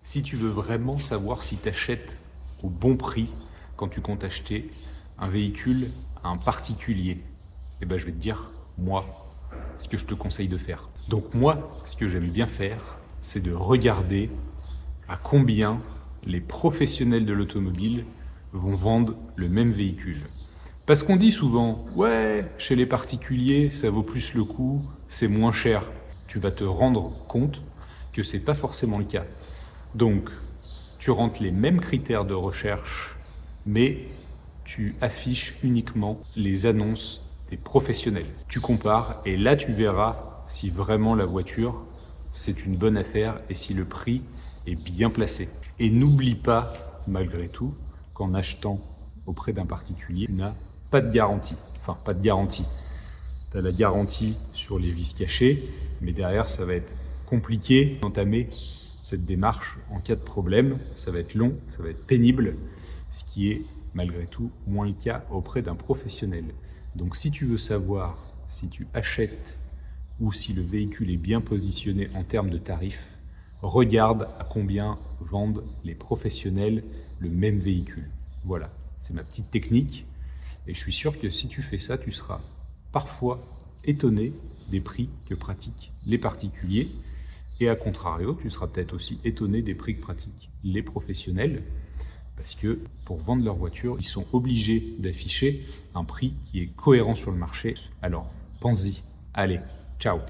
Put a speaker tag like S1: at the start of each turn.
S1: Si tu veux vraiment savoir si tu achètes au bon prix quand tu comptes acheter un véhicule à un particulier, eh ben, je vais te dire, moi, ce que je te conseille de faire. Donc moi, ce que j'aime bien faire, c'est de regarder à combien les professionnels de l'automobile vont vendre le même véhicule. Parce qu'on dit souvent, ouais, chez les particuliers, ça vaut plus le coup, c'est moins cher. Tu vas te rendre compte que c'est pas forcément le cas. Donc, tu rentres les mêmes critères de recherche, mais tu affiches uniquement les annonces des professionnels. Tu compares et là, tu verras si vraiment la voiture, c'est une bonne affaire et si le prix est bien placé. Et n'oublie pas, malgré tout, qu'en achetant auprès d'un particulier, tu n'as pas de garantie. Enfin, pas de garantie. Tu as la garantie sur les vis cachées, mais derrière, ça va être compliqué d'entamer cette démarche en cas de problème. Ça va être long, ça va être pénible, ce qui est malgré tout moins le cas auprès d'un professionnel. Donc si tu veux savoir si tu achètes ou si le véhicule est bien positionné en termes de tarifs, regarde à combien vendent les professionnels le même véhicule. Voilà, c'est ma petite technique. Et je suis sûr que si tu fais ça, tu seras parfois étonné des prix que pratiquent les particuliers. Et à contrario, tu seras peut-être aussi étonné des prix que pratiquent les professionnels. Parce que pour vendre leur voiture, ils sont obligés d'afficher un prix qui est cohérent sur le marché. Alors, pense-y. Allez, ciao!